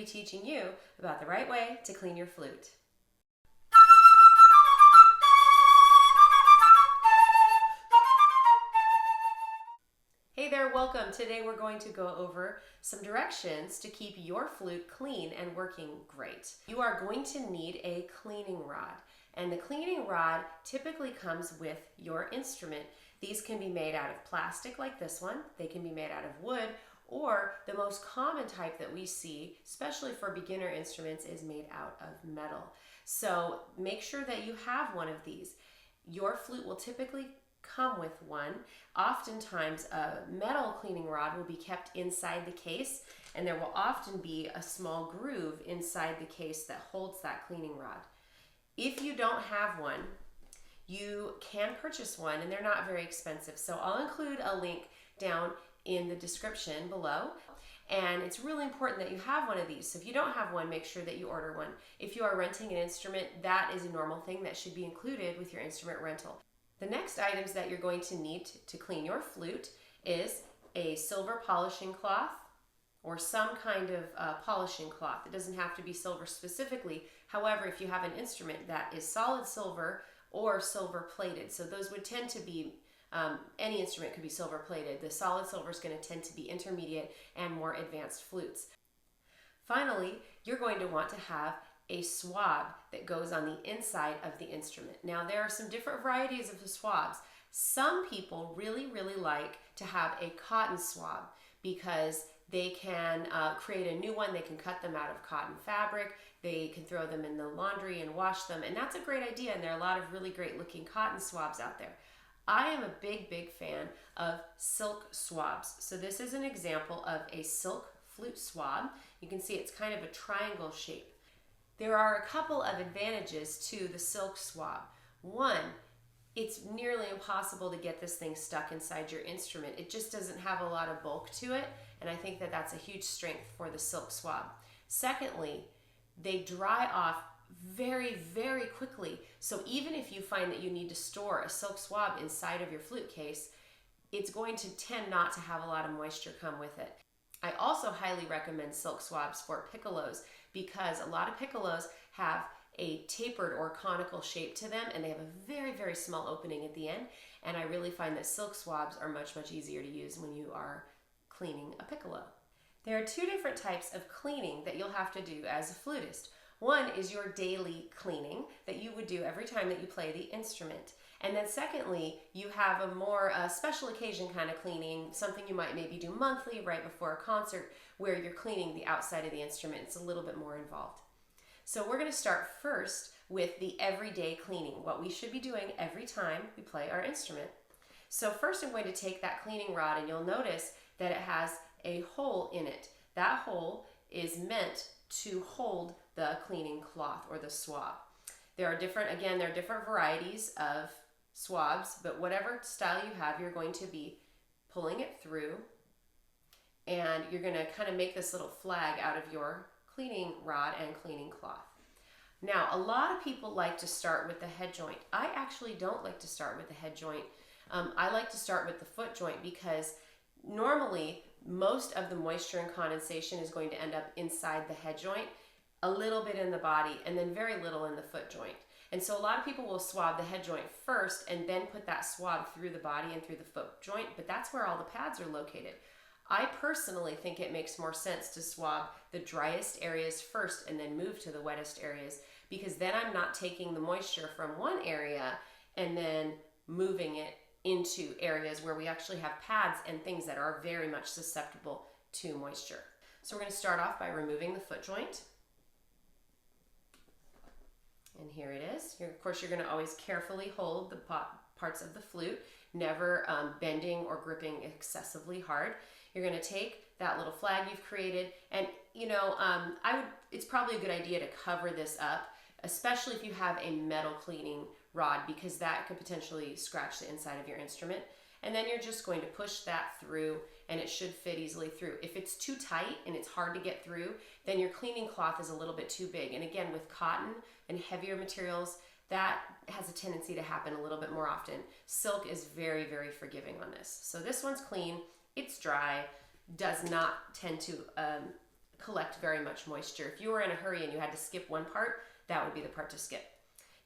teaching you about the right way to clean your flute. Hey there, welcome. Today we're going to go over some directions to keep your flute clean and working great. You are going to need a cleaning rod, and the cleaning rod typically comes with your instrument. These can be made out of plastic like this one, they can be made out of wood, or the most common type that we see, especially for beginner instruments, is made out of metal. So make sure that you have one of these. Your flute will typically come with one. Oftentimes a metal cleaning rod will be kept inside the case, and there will often be a small groove inside the case that holds that cleaning rod. If you don't have one, you can purchase one, and they're not very expensive. So I'll include a link down in the description below. And it's really important that you have one of these. So if you don't have one, make sure that you order one. If you are renting an instrument, that is a normal thing that should be included with your instrument rental. The next items that you're going to need to clean your flute is a silver polishing cloth or some kind of polishing cloth. It doesn't have to be silver specifically. However, if you have an instrument that is solid silver or silver plated, so those would tend to be, any instrument could be silver plated. The solid silver is going to tend to be intermediate and more advanced flutes. Finally, you're going to want to have a swab that goes on the inside of the instrument. Now, there are some different varieties of the swabs. Some people really like to have a cotton swab because they can create a new one. They can cut them out of cotton fabric. They can throw them in the laundry and wash them, and that's a great idea, and there are a lot of really great looking cotton swabs out there. I am a big fan of silk swabs. So this is an example of a silk flute swab. You can see it's kind of a triangle shape. There are a couple of advantages to the silk swab. One, it's nearly impossible to get this thing stuck inside your instrument. It just doesn't have a lot of bulk to it, and I think that that's a huge strength for the silk swab. Secondly, they dry off very quickly. So even if you find that you need to store a silk swab inside of your flute case, it's going to tend not to have a lot of moisture come with it. I also highly recommend silk swabs for piccolos because a lot of piccolos have a tapered or conical shape to them, and they have a very small opening at the end, and I really find that silk swabs are much easier to use when you are cleaning a piccolo. There are two different types of cleaning that you'll have to do as a flutist. One is your daily cleaning that you would do every time that you play the instrument. And then secondly, you have a more special occasion kind of cleaning, something you might maybe do monthly right before a concert where you're cleaning the outside of the instrument. It's a little bit more involved. So we're going to start first with the everyday cleaning, what we should be doing every time we play our instrument. So first I'm going to take that cleaning rod, and you'll notice that it has a hole in it. That hole is meant to hold the cleaning cloth or the swab. There are different varieties of swabs, but whatever style you have, you're going to be pulling it through, and you're going to kind of make this little flag out of your cleaning rod and cleaning cloth. Now, a lot of people like to start with the head joint. I actually don't like to start with the head joint. I like to start with the foot joint because normally most of the moisture and condensation is going to end up inside the head joint, a little bit in the body, and then very little in the foot joint. And so a lot of people will swab the head joint first and then put that swab through the body and through the foot joint, but that's where all the pads are located. I personally think it makes more sense to swab the driest areas first and then move to the wettest areas, because then I'm not taking the moisture from one area and then moving it into areas where we actually have pads and things that are very much susceptible to moisture. So we're going to start off by removing the foot joint. And here it is. Of course, you're going to always carefully hold the parts of the flute, never bending or gripping excessively hard. You're going to take that little flag you've created, and it's probably a good idea to cover this up, especially if you have a metal cleaning rod, because that could potentially scratch the inside of your instrument. And then you're just going to push that through, and it should fit easily through. If it's too tight and it's hard to get through, then your cleaning cloth is a little bit too big. And again, with cotton and heavier materials, that has a tendency to happen a little bit more often. Silk is very forgiving on this. So this one's clean, it's dry, does not tend to collect very much moisture. If you were in a hurry and you had to skip one part, that would be the part to skip.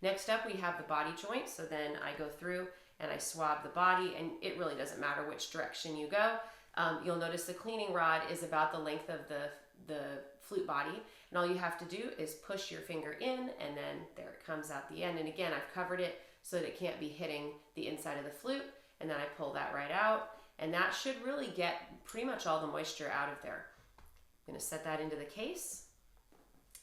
Next up, we have the body joint. So then I go through and I swab the body, and it really doesn't matter which direction you go. You'll notice the cleaning rod is about the length of the flute body, and all you have to do is push your finger in, and then there it comes out the end. And again, I've covered it so that it can't be hitting the inside of the flute, and then I pull that right out, and that should really get pretty much all the moisture out of there. I'm going to set that into the case.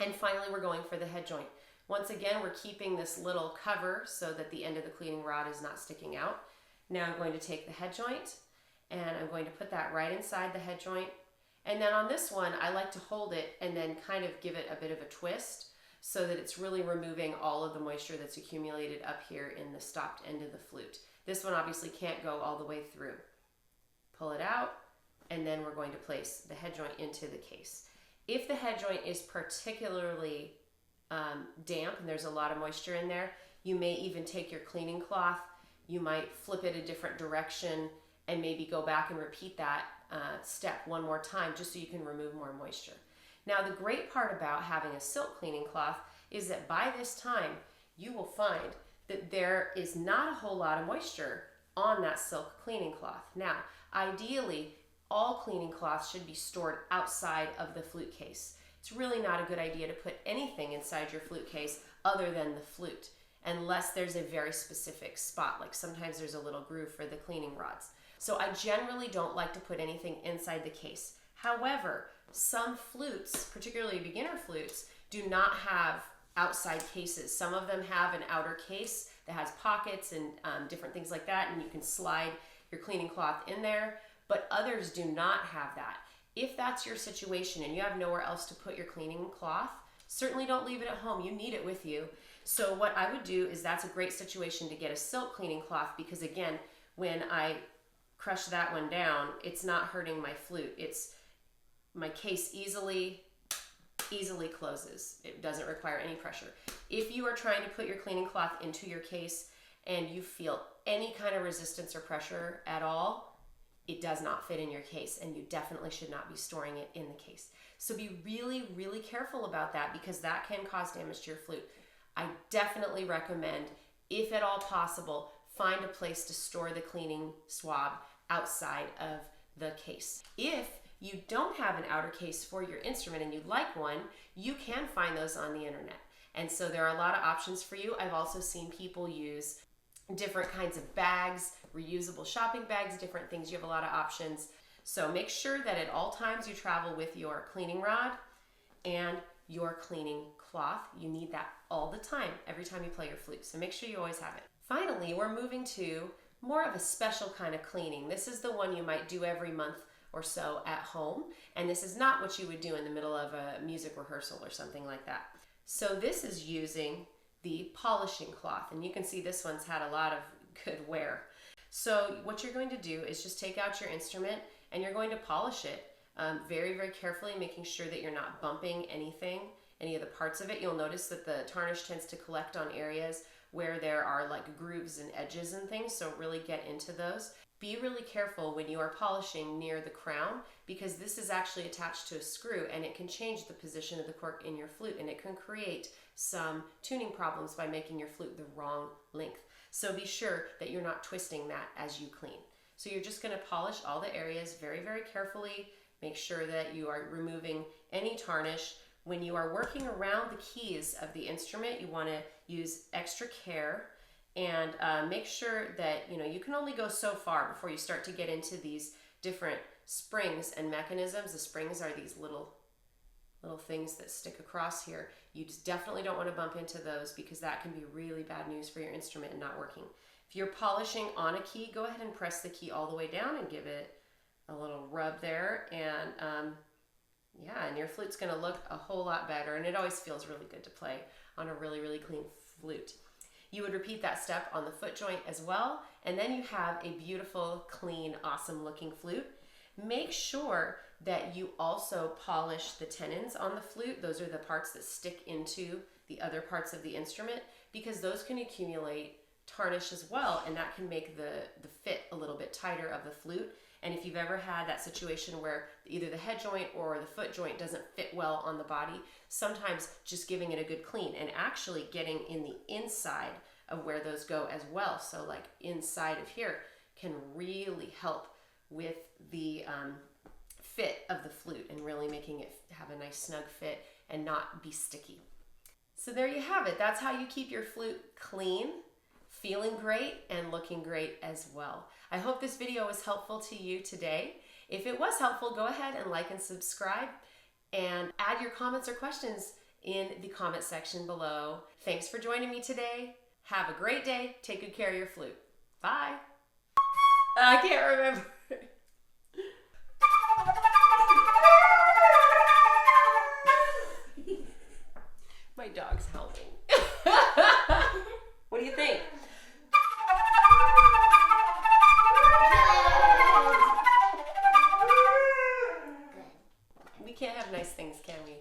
And finally, we're going for the head joint. Once again, we're keeping this little cover so that the end of the cleaning rod is not sticking out. Now I'm going to take the head joint and I'm going to put that right inside the head joint. And then on this one, I like to hold it and then kind of give it a bit of a twist so that it's really removing all of the moisture that's accumulated up here in the stopped end of the flute. This one obviously can't go all the way through. Pull it out, and then we're going to place the head joint into the case. If the head joint is particularly damp and there's a lot of moisture in there, you may even take your cleaning cloth, you might flip it a different direction and maybe go back and repeat that step one more time just so you can remove more moisture. Now the great part about having a silk cleaning cloth is that by this time you will find that there is not a whole lot of moisture on that silk cleaning cloth. Now ideally all cleaning cloths should be stored outside of the flute case. It's really not a good idea to put anything inside your flute case other than the flute, unless there's a very specific spot, like sometimes there's a little groove for the cleaning rods. So I generally don't like to put anything inside the case. However, some flutes, particularly beginner flutes, do not have outside cases. Some of them have an outer case that has pockets and different things like that, and you can slide your cleaning cloth in there, but others do not have that. If that's your situation and you have nowhere else to put your cleaning cloth, certainly don't leave it at home. You need it with you. So what I would do is that's a great situation to get a silk cleaning cloth, because again, when I crush that one down, it's not hurting my flute. It's my case easily closes. It doesn't require any pressure. If you are trying to put your cleaning cloth into your case and you feel any kind of resistance or pressure at all, it does not fit in your case, and you definitely should not be storing it in the case. So be really, really careful about that, because that can cause damage to your flute. I definitely recommend, if at all possible, find a place to store the cleaning swab outside of the case. If you don't have an outer case for your instrument and you'd like one, you can find those on the internet. And so there are a lot of options for you. I've also seen people use different kinds of bags, reusable shopping bags, different things. You have a lot of options. So make sure that at all times you travel with your cleaning rod and your cleaning cloth. You need that all the time, every time you play your flute. So make sure you always have it. Finally, we're moving to more of a special kind of cleaning. This is the one you might do every month or so at home. And this is not what you would do in the middle of a music rehearsal or something like that. So this is using the polishing cloth, and you can see this one's had a lot of good wear. So what you're going to do is just take out your instrument and you're going to polish it very, very carefully, making sure that you're not bumping anything, any of the parts of it. You'll notice that the tarnish tends to collect on areas where there are like grooves and edges and things, so really get into those. Be really careful when you are polishing near the crown, because this is actually attached to a screw and it can change the position of the cork in your flute, and it can create some tuning problems by making your flute the wrong length. So be sure that you're not twisting that as you clean. So you're just going to polish all the areas very, very carefully. Make sure that you are removing any tarnish. When you are working around the keys of the instrument, you want to use extra care and make sure that you can only go so far before you start to get into these different springs and mechanisms. The springs are these little things that stick across here. You just definitely don't want to bump into those, because that can be really bad news for your instrument and not working. If you're polishing on a key, go ahead and press the key all the way down and give it a little rub there, and and your flute's going to look a whole lot better, and it always feels really good to play on a really, really clean flute. You would repeat that step on the foot joint as well, and then you have a beautiful, clean, awesome looking flute. Make sure that you also polish the tenons on the flute. Those are the parts that stick into the other parts of the instrument, because those can accumulate tarnish as well, and that can make the fit a little bit tighter of the flute. And if you've ever had that situation where either the head joint or the foot joint doesn't fit well on the body, sometimes just giving it a good clean and actually getting in the inside of where those go as well, so like inside of here, can really help with the fit of the flute and really making it have a nice snug fit and not be sticky. So there you have it. That's how you keep your flute clean, feeling great, and looking great as well. I hope this video was helpful to you today. If it was helpful, go ahead and like and subscribe, and add your comments or questions in the comment section below. Thanks for joining me today. Have a great day. Take good care of your flute. Bye. I can't remember. My dog's howling. What do you think? We can't have nice things, can we?